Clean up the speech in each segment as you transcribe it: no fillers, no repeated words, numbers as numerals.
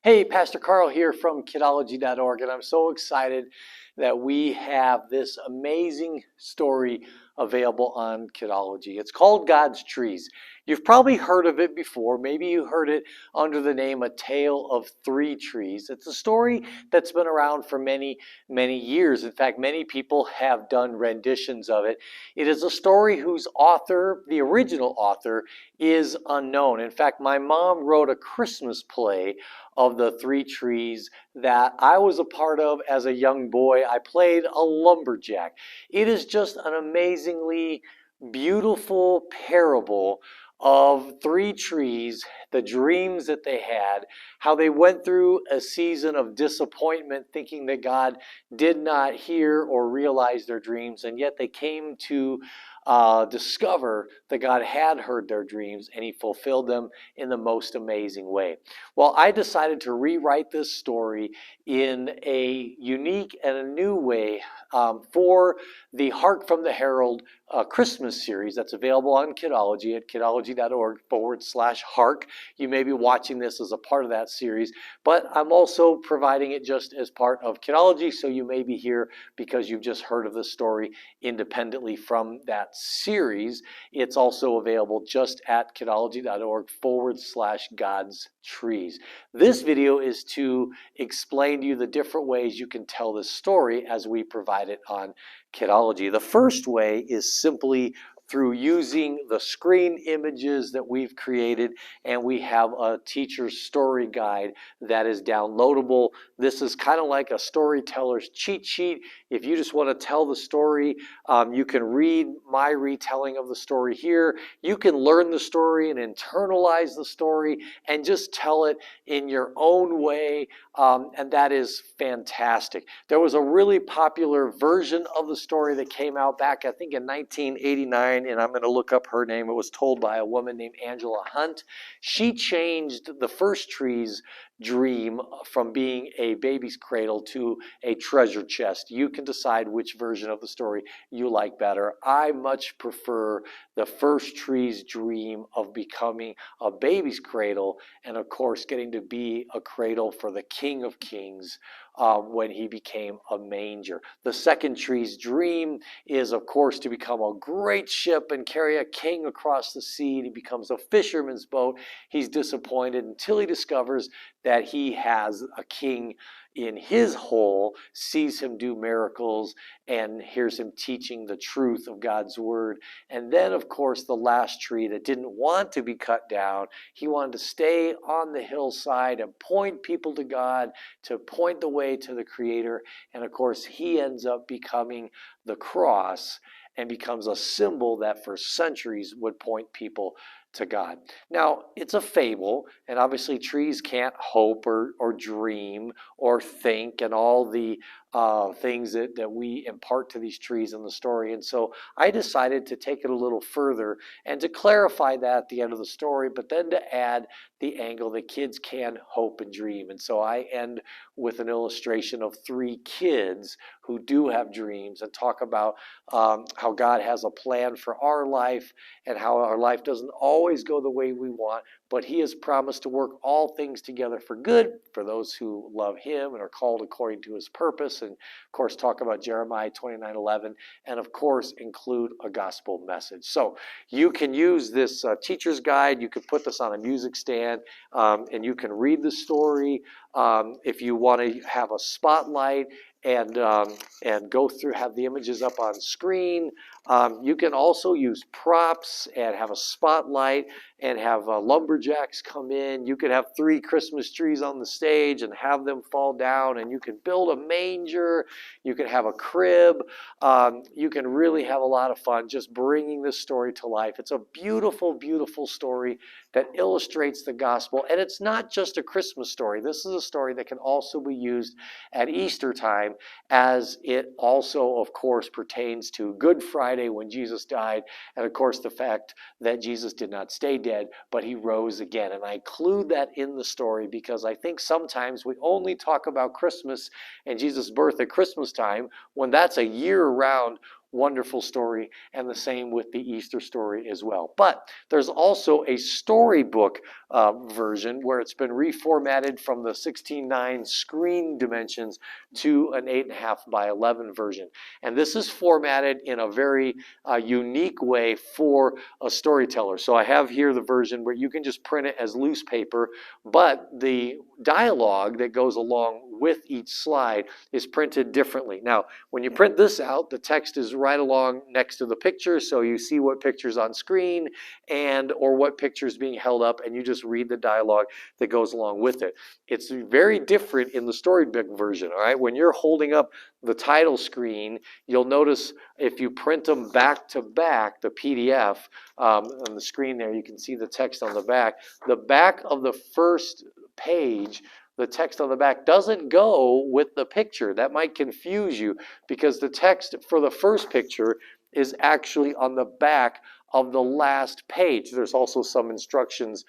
Hey, Pastor Karl here from Kidology.org, and I'm so excited that we have this amazing story available on Kidology. It's called God's Trees. You've probably heard of it before. Maybe you heard it under the name A Tale of Three Trees. It's a story that's been around for many, many years. In fact, many people have done renditions of it. It is a story whose author, the original author, is unknown. In fact, my mom wrote a Christmas play of the three trees that I was a part of as a young boy. I played a lumberjack. It is just an amazingly beautiful parable of three trees, the dreams that they had, how they went through a season of disappointment thinking that God did not hear or realize their dreams, and yet they came to discover that God had heard their dreams and he fulfilled them in the most amazing way. Well, I decided to rewrite this story in a unique and a new way for the Hark from the Herald Christmas series that's available on Kidology at kidology.org/Hark. You may be watching this as a part of that series, but I'm also providing it just as part of Kidology, so you may be here because you've just heard of the story independently from that series. It's also available just at kidology.org/God's Trees. This video is to explain to you the different ways you can tell this story as we provide it on Kidology. The first way is simply through using the screen images that we've created, and we have a teacher's story guide that is downloadable. This is kind of like a storyteller's cheat sheet. If you just want to tell the story, you can read my retelling of the story here. You can learn the story and internalize the story and just tell it in your own way, and that is fantastic. There was a really popular version of the story that came out back, I think, in 1989, and I'm going to look up her name. It was told by a woman named Angela Hunt. She changed the first tree's dream from being a baby's cradle to a treasure chest. You can decide which version of the story you like better. I much prefer the first tree's dream of becoming a baby's cradle and, of course, getting to be a cradle for the King of Kings when he became a manger. The second tree's dream is, of course, to become a great ship and carry a king across the sea. He becomes a fisherman's boat. He's disappointed until he discovers that he has a king in his hole, sees him do miracles, and hears him teaching the truth of God's word. And then, of course, the last tree that didn't want to be cut down, he wanted to stay on the hillside and point people to God, to point the way to the Creator. And of course, he ends up becoming the cross and becomes a symbol that for centuries would point people to God. Now, it's a fable, and obviously trees can't hope or dream or think and all the things that we impart to these trees in the story. And so I decided to take it a little further and to clarify that at the end of the story, but then to add the angle that kids can hope and dream. And so I end with an illustration of three kids who do have dreams and talk about how God has a plan for our life and how our life doesn't always go the way we want, but he has promised to work all things together for good for those who love him and are called according to his purpose. And of course, talk about Jeremiah 29:11, and of course, include a gospel message. So you can use this teacher's guide. You can put this on a music stand, and you can read the story. If you want to have a spotlight and go through, have the images up on screen. You can also use props and have a spotlight and have lumberjacks come in. You could have three Christmas trees on the stage and have them fall down, and you can build a manger. You can have a crib. You can really have a lot of fun just bringing this story to life. It's a beautiful, beautiful story that illustrates the gospel, and it's not just a Christmas story. This is a story that can also be used at Easter time, as it also, of course, pertains to Good Friday when Jesus died, and of course the fact that Jesus did not stay dead, but he rose again. And I include that in the story because I think sometimes we only talk about Christmas and Jesus' birth at Christmas time when that's a year-round wonderful story, and the same with the Easter story as well. But there's also a storybook version where it's been reformatted from the 16:9 screen dimensions to an 8.5 by 11 version. And this is formatted in a very unique way for a storyteller. So I have here the version where you can just print it as loose paper, but the dialogue that goes along with each slide is printed differently. Now, when you print this out, the text is right along next to the picture, so you see what picture's on screen or what picture is being held up, and you just read the dialogue that goes along with it. It's very different in the Storybook version, all right? When you're holding up the title screen, you'll notice if you print them back to back, the PDF, on the screen there, you can see the text on the back. The back of the first page, the text on the back doesn't go with the picture. That might confuse you because the text for the first picture is actually on the back of the last page. There's also some instructions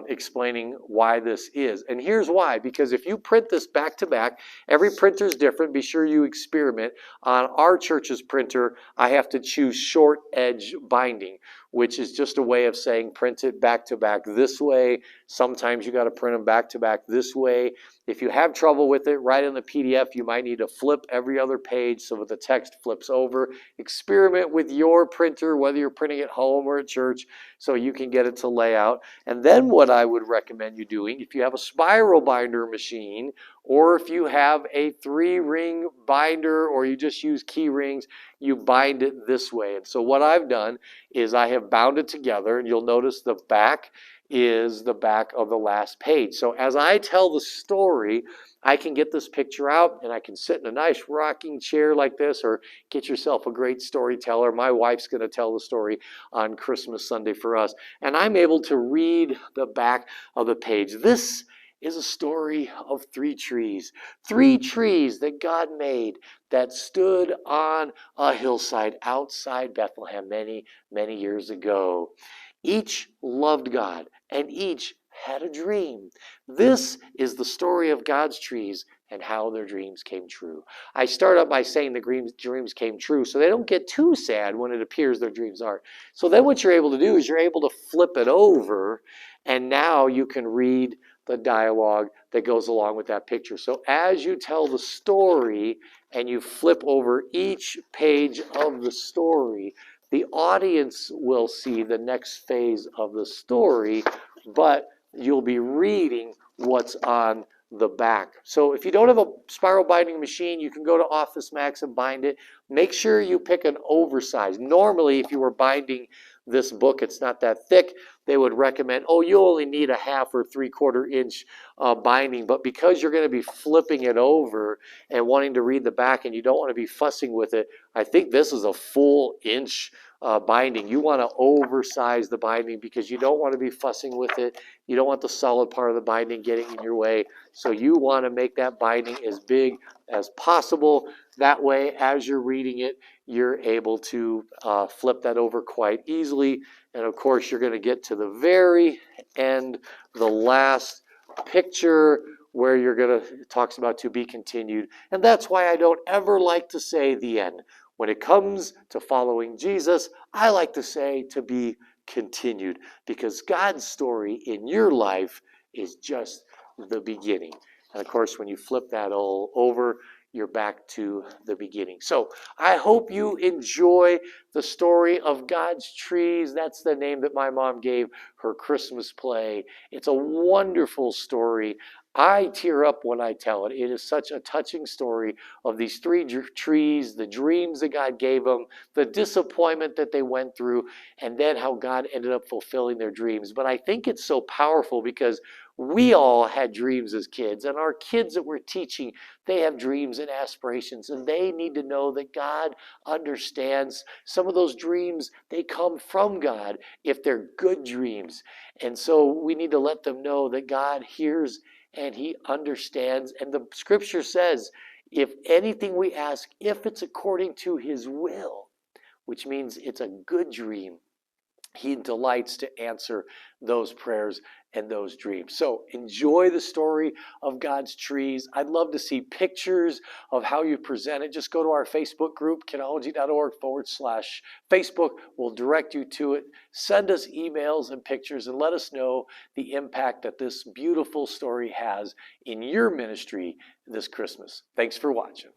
explaining why this is. And here's why, because if you print this back to back, every printer is different. Be sure you experiment. On our church's printer, I have to choose short edge binding, which is just a way of saying print it back to back this way. Sometimes you got to print them back to back this way. If you have trouble with it, write in the PDF. You might need to flip every other page so that the text flips over. Experiment with your printer, whether you're printing at home or at church, so you can get it to lay out. And then what I would recommend you doing, if you have a spiral binder machine, or if you have a 3-ring binder, or you just use key rings, you bind it this way. And so what I've done is I have bound it together, and you'll notice the back is the back of the last page. So as I tell the story, I can get this picture out and I can sit in a nice rocking chair like this, or get yourself a great storyteller. My wife's going to tell the story on Christmas Sunday for us. And I'm able to read the back of the page. This is a story of 3 trees. 3 trees that God made that stood on a hillside outside Bethlehem many, many years ago. Each loved God, and each had a dream. This is the story of God's trees and how their dreams came true. I start out by saying the dreams came true so they don't get too sad when it appears their dreams aren't. So then what you're able to do is you're able to flip it over, and now you can read the dialogue that goes along with that picture. So as you tell the story and you flip over each page of the story, the audience will see the next phase of the story, but you'll be reading what's on the back. So if you don't have a spiral binding machine, you can go to Office Max and bind it. Make sure you pick an oversized. Normally, if you were binding this book, it's not that thick, they would recommend, you only need a 1/2 or 3/4 inch binding. But because you're going to be flipping it over and wanting to read the back and you don't want to be fussing with it, I think this is a full inch binding. You want to oversize the binding because you don't want to be fussing with it. You don't want the solid part of the binding getting in your way. So you want to make that binding as big as possible. That way, as you're reading it, you're able to flip that over quite easily. And of course, you're going to get to the very end, the last picture, where it talks about to be continued. And that's why I don't ever like to say the end. When it comes to following Jesus, I like to say to be continued, because God's story in your life is just the beginning. And of course, when you flip that all over, you're back to the beginning. So I hope you enjoy the story of God's trees. That's the name that my mom gave her Christmas play. It's a wonderful story. I tear up when I tell it. It is such a touching story of these 3 trees, the dreams that God gave them, the disappointment that they went through, and then how God ended up fulfilling their dreams. But I think it's so powerful because we all had dreams as kids, and our kids that we're teaching, they have dreams and aspirations, and they need to know that God understands. Some of those dreams, they come from God if they're good dreams. And so we need to let them know that God hears and He understands. And the scripture says, if anything we ask, if it's according to His will, which means it's a good dream, He delights to answer those prayers and those dreams. So enjoy the story of God's trees. I'd love to see pictures of how you present it. Just go to our Facebook group, kidology.org/Facebook. We'll direct you to it. Send us emails and pictures and let us know the impact that this beautiful story has in your ministry this Christmas. Thanks for watching.